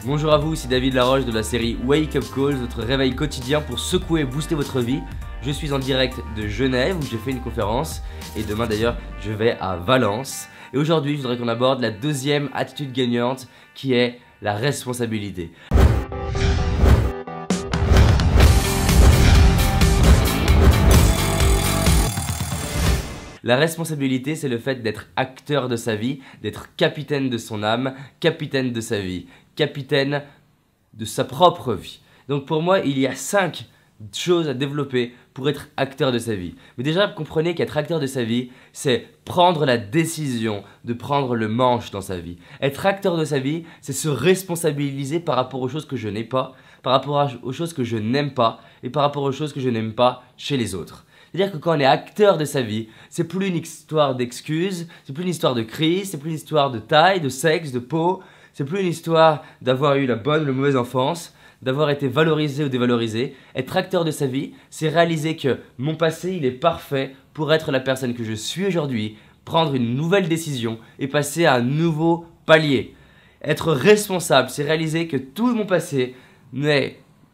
Bonjour à vous, c'est David Laroche de la série Wake Up Calls, votre réveil quotidien pour secouer et booster votre vie. Je suis en direct de Genève où j'ai fait une conférence et demain d'ailleurs je vais à Valence. Et aujourd'hui je voudrais qu'on aborde la deuxième attitude gagnante qui est la responsabilité. La responsabilité, c'est le fait d'être acteur de sa vie, d'être capitaine de son âme, capitaine de sa vie, capitaine de sa propre vie. Donc pour moi, il y a 5 choses à développer pour être acteur de sa vie. Mais déjà, comprenez qu'être acteur de sa vie, c'est prendre la décision de prendre le manche dans sa vie. Être acteur de sa vie, c'est se responsabiliser par rapport aux choses que je n'ai pas, par rapport aux choses que je n'aime pas et par rapport aux choses que je n'aime pas chez les autres. C'est-à-dire que quand on est acteur de sa vie, c'est plus une histoire d'excuses, c'est plus une histoire de crise, c'est plus une histoire de taille, de sexe, de peau, c'est plus une histoire d'avoir eu la bonne ou la mauvaise enfance, d'avoir été valorisé ou dévalorisé. Être acteur de sa vie, c'est réaliser que mon passé, il est parfait pour être la personne que je suis aujourd'hui, prendre une nouvelle décision et passer à un nouveau palier. Être responsable, c'est réaliser que tout mon passé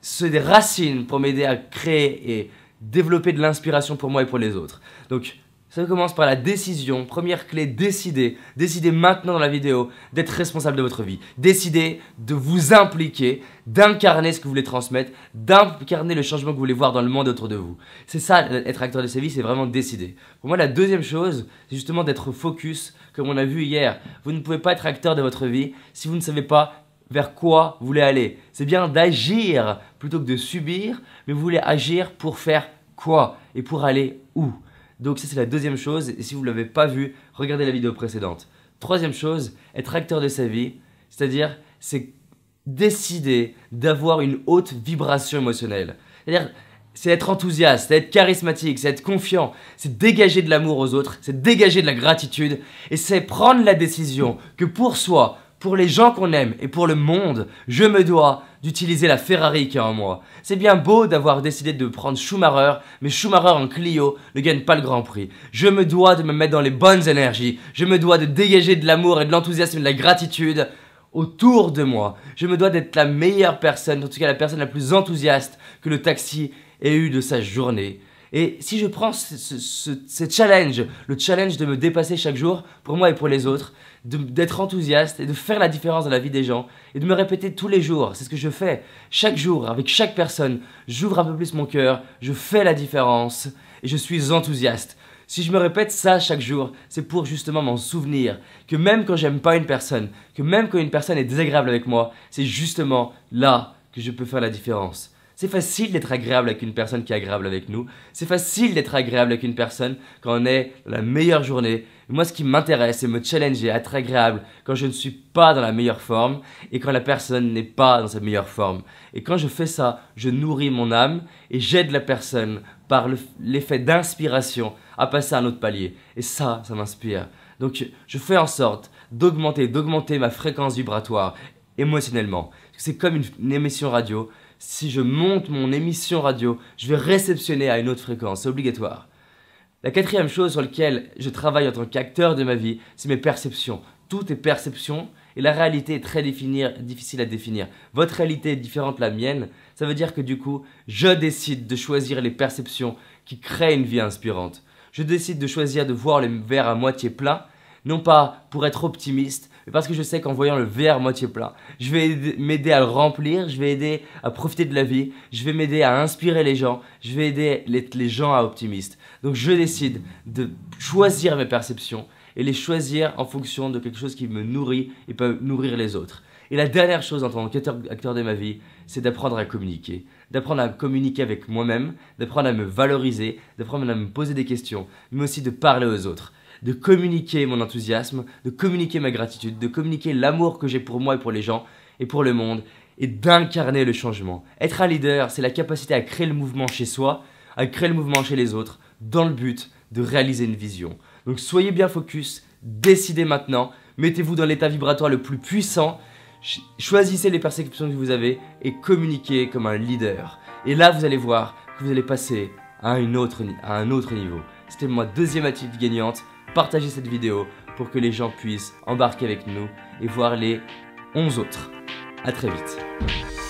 c'est des racines pour m'aider à créer et développer de l'inspiration pour moi et pour les autres. Donc ça commence par la décision. Première clé, décidez. Décidez maintenant dans la vidéo d'être responsable de votre vie. Décidez de vous impliquer, d'incarner ce que vous voulez transmettre, d'incarner le changement que vous voulez voir dans le monde autour de vous. C'est ça, être acteur de sa vie, c'est vraiment décider. Pour moi, la deuxième chose, c'est justement d'être focus, comme on a vu hier. Vous ne pouvez pas être acteur de votre vie si vous ne savez pas vers quoi vous voulez aller. C'est bien d'agir plutôt que de subir, mais vous voulez agir pour faire quoi et pour aller où. Donc ça c'est la deuxième chose, et si vous ne l'avez pas vu, regardez la vidéo précédente. Troisième chose, être acteur de sa vie, c'est-à-dire c'est décider d'avoir une haute vibration émotionnelle. C'est-à-dire c'est être enthousiaste, c'est être charismatique, c'est être confiant, c'est dégager de l'amour aux autres, c'est dégager de la gratitude, et c'est prendre la décision que pour soi, pour les gens qu'on aime et pour le monde, je me dois d'utiliser la Ferrari qui est en moi. C'est bien beau d'avoir décidé de prendre Schumacher, mais Schumacher en Clio ne gagne pas le Grand Prix. Je me dois de me mettre dans les bonnes énergies. Je me dois de dégager de l'amour et de l'enthousiasme et de la gratitude autour de moi. Je me dois d'être la meilleure personne, en tout cas la personne la plus enthousiaste que le taxi ait eu de sa journée. Et si je prends ce challenge, le challenge de me dépasser chaque jour, pour moi et pour les autres, d'être enthousiaste et de faire la différence dans la vie des gens et de me répéter tous les jours, c'est ce que je fais chaque jour avec chaque personne, j'ouvre un peu plus mon cœur, je fais la différence et je suis enthousiaste. Si je me répète ça chaque jour, c'est pour justement m'en souvenir que même quand j'aime pas une personne, que même quand une personne est désagréable avec moi, c'est justement là que je peux faire la différence. C'est facile d'être agréable avec une personne qui est agréable avec nous. C'est facile d'être agréable avec une personne quand on est dans la meilleure journée. Et moi, ce qui m'intéresse, c'est me challenger, être agréable quand je ne suis pas dans la meilleure forme et quand la personne n'est pas dans sa meilleure forme. Et quand je fais ça, je nourris mon âme et j'aide la personne par l'effet d'inspiration à passer à un autre palier. Et ça m'inspire. Donc, je fais en sorte d'augmenter ma fréquence vibratoire émotionnellement. C'est comme une émission radio. Si je monte mon émission radio, je vais réceptionner à une autre fréquence, c'est obligatoire. La quatrième chose sur laquelle je travaille en tant qu'acteur de ma vie, c'est mes perceptions. Tout est perception et la réalité est très difficile à définir. Votre réalité est différente de la mienne, ça veut dire que du coup, je décide de choisir les perceptions qui créent une vie inspirante. Je décide de choisir de voir le verre à moitié plein, non pas pour être optimiste, mais parce que je sais qu'en voyant le verre moitié plein, je vais m'aider à le remplir, je vais aider à profiter de la vie, je vais m'aider à inspirer les gens, je vais aider les gens à optimistes. Donc je décide de choisir mes perceptions et les choisir en fonction de quelque chose qui me nourrit et peut nourrir les autres. Et la dernière chose en tant qu'acteur de ma vie, c'est d'apprendre à communiquer. D'apprendre à communiquer avec moi-même, d'apprendre à me valoriser, d'apprendre à me poser des questions, mais aussi de parler aux autres. De communiquer mon enthousiasme, de communiquer ma gratitude, de communiquer l'amour que j'ai pour moi et pour les gens et pour le monde et d'incarner le changement. Être un leader, c'est la capacité à créer le mouvement chez soi, à créer le mouvement chez les autres dans le but de réaliser une vision. Donc soyez bien focus, décidez maintenant, mettez-vous dans l'état vibratoire le plus puissant, choisissez les perceptions que vous avez et communiquez comme un leader. Et là, vous allez voir que vous allez passer à un autre niveau. C'était ma deuxième attitude gagnante. Partagez cette vidéo pour que les gens puissent embarquer avec nous et voir les 11 autres. À très vite.